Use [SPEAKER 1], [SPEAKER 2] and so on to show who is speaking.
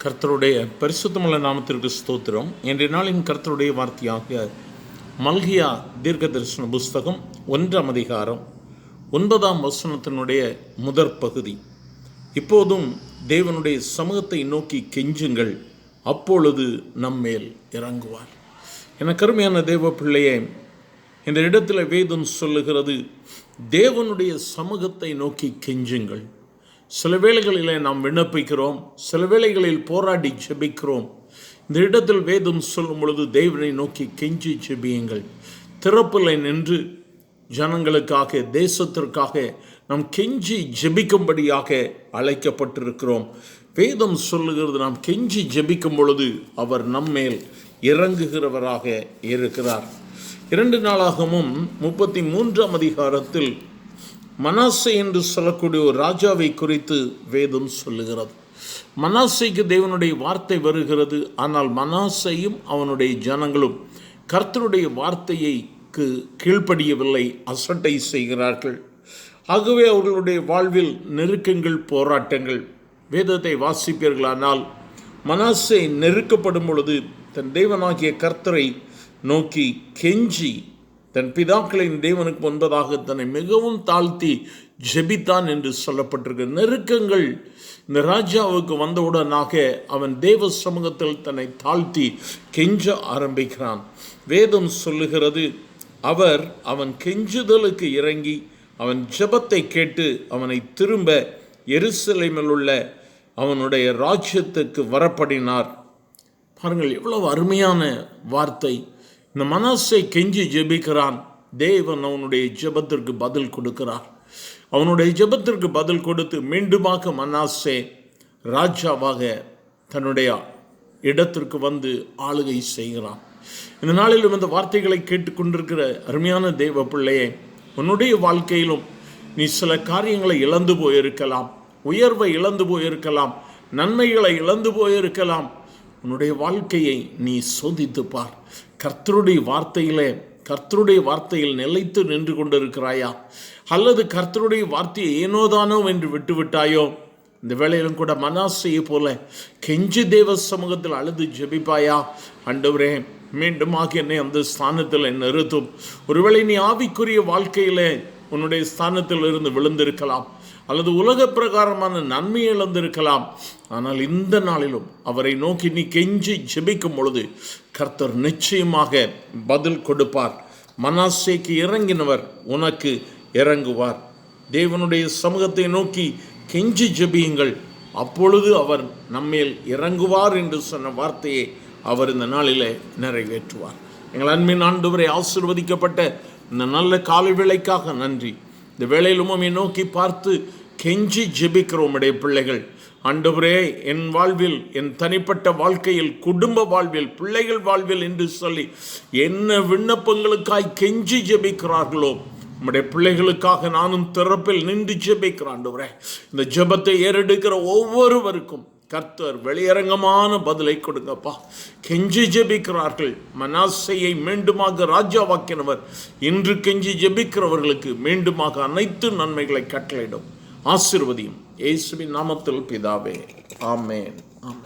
[SPEAKER 1] கர்த்தருடைய பரிசுத்தமுள்ள நாமத்திற்கு ஸ்தோத்திரம். இன்றைய நாளின் கர்த்தருடைய வார்த்தையாக மல்கியா தீர்க்க தரிசன புஸ்தகம் 1ஆம் அதிகாரம் 9ஆம் வசனத்தினுடைய முதற் பகுதி. இப்போதும் தேவனுடைய சமூகத்தை நோக்கி கெஞ்சுங்கள், அப்பொழுது நம்மேல் இறங்குவார். என கருமையான தேவ பிள்ளையே, இந்த இடத்துல வேதம் சொல்லுகிறது, தேவனுடைய சமூகத்தை நோக்கி கெஞ்சுங்கள். சில வேளைகளில் நாம் விண்ணப்பிக்கிறோம், சில வேளைகளில் போராடி ஜெபிக்கிறோம். இந்த இடத்தில் வேதம் சொல்லும் பொழுது தேவனை நோக்கி கெஞ்சி ஜெபியுங்கள். திறப்பில் நின்று ஜனங்களுக்காக, தேசத்திற்காக நாம் கெஞ்சி ஜெபிக்கும்படியாக அழைக்கப்பட்டிருக்கிறோம். வேதம் சொல்லுகிறது, நாம் கெஞ்சி ஜெபிக்கும் பொழுது அவர் நம்மேல் இறங்குகிறவராக இருக்கிறார். 2 நாளாகமும் 33ஆம் அதிகாரத்தில் மனாசே என்று சொல்லக்கூடிய ஒரு ராஜாவை குறித்து வேதம் சொல்லுகிறது. மனாசேக்கு தேவனுடைய வார்த்தை வருகிறது. ஆனால் மனாசேயும் அவனுடைய ஜனங்களும் கர்த்தருடைய வார்த்தைக்கு கீழ்ப்படியவில்லை, அசட்டை செய்கிறார்கள். ஆகவே அவர்களுடைய வாழ்வில் நெருக்கங்கள், போராட்டங்கள். வேதத்தை வாசிப்பீர்களானால் மனாசே நெருக்கப்படும் பொழுது தன் தேவனாகிய கர்த்தரை நோக்கி கெஞ்சி தன் பிதாக்களின் தேவனுக்கு முன்பதாக தன்னை மிகவும் தாழ்த்தி ஜெபித்தான் என்று சொல்லப்பட்டிருக்கு. நெருக்கங்கள் இந்த ராஜாவுக்கு வந்தவுடனாக அவன் தேவ சமூகத்தில் தன்னை தாழ்த்தி கெஞ்ச ஆரம்பிக்கிறான். வேதம் சொல்லுகிறது, அவன் கெஞ்சுதலுக்கு இறங்கி அவன் ஜெபத்தை கேட்டு அவனை திரும்ப எருசலேமில் உள்ள அவனுடைய ராஜ்யத்துக்கு வரப்படினார். பாருங்கள், எவ்வளவு அருமையான வார்த்தை. இந்த மனாசே கெஞ்சி ஜெபிக்கிறான், தேவன் அவனுடைய ஜெபத்திற்கு பதில் கொடுக்கிறார். அவனுடைய ஜெபத்திற்கு பதில் கொடுத்து மீண்டுமாக மனாசே ராஜாவாக தன்னுடைய இடத்திற்கு வந்து ஆளுகை செய்கிறான். இந்த நாளிலும் இந்த வார்த்தைகளை கேட்டுக்கொண்டிருக்கிற அருமையான தேவ பிள்ளையே, உன்னுடைய வாழ்க்கையிலும் நீ சில காரியங்களை இழந்து போயிருக்கலாம், உயர்வை இழந்து போயிருக்கலாம், நன்மைகளை இழந்து போயிருக்கலாம். உன்னுடைய வாழ்க்கையை நீ சோதித்து பார். கர்த்தருடைய வார்த்தையில் நிலைத்து நின்று கொண்டிருக்கிறாயா? அல்லது கர்த்தருடைய வார்த்தையை ஏனோதானோ என்று விட்டுவிட்டாயோ? இந்த வேளையிலும் கூட மனாசேயை போல கெஞ்சி தேவ சமூகத்தில் அழுது ஜெபிப்பாயா? ஆண்டவரே, மீண்டுமாக என்னை அந்த ஸ்தானத்தில் நிறுத்தும். ஒருவேளை நீ ஆவிக்குரிய வாழ்க்கையில் உன்னுடைய ஸ்தானத்தில் இருந்து விழுந்திருக்கலாம், அல்லது உலக பிரகாரமான நன்மை இழந்திருக்கலாம். ஆனால் இந்த நாளிலும் அவரை நோக்கி நீ கெஞ்சி ஜெபிக்கும் பொழுது கர்த்தர் நிச்சயமாக பதில் கொடுப்பார். மனாசேக்கு இறங்கினவர் உனக்கு இறங்குவார். தேவனுடைய சமூகத்தை நோக்கி கெஞ்சி ஜெபியுங்கள், அப்பொழுது அவர் நம்மேல் இறங்குவார் என்று சொன்ன வார்த்தையை அவர் இந்த நாளிலே நிறைவேற்றுவார். எங்கள் அன்பின் ஆண்டவரை, ஆசீர்வதிக்கப்பட்ட இந்த நல்ல காலை வேளைக்காக நன்றி. இந்த வேளையிலும் உம்மை நோக்கி பார்த்து கெஞ்சி ஜெபிக்கிறோம் உம்முடைய பிள்ளைகள். ஆண்டவரே, என் வாழ்வில், என் தனிப்பட்ட வாழ்க்கையில், குடும்ப வாழ்வில், பிள்ளைகள் வாழ்வில் என்று சொல்லி என்ன விண்ணப்பங்களுக்காய் கெஞ்சி ஜெபிக்கிறார்களோ உம்முடைய பிள்ளைகளுக்காக நானும் திறப்பில் நின்று ஜெபிக்கிறேன். ஆண்டவரே, இந்த ஜெபத்தை ஏறெடுக்கிற ஒவ்வொருவருக்கும் கர்த்தர் வெளியரங்கமான பதிலை கொடுங்கப்பா. கெஞ்சி ஜெபிக்கிறார்கள். மனாசேயை மீண்டுமாக ராஜாவாக்கினவர் இன்று கெஞ்சி ஜெபிக்கிறவர்களுக்கு மீண்டுமாக அனைத்து நன்மைகளை கட்டளையிடும். ஆசீர்வதியும். இயேசுவின் நாமத்தில் பிதாவே, ஆமென், ஆமென்.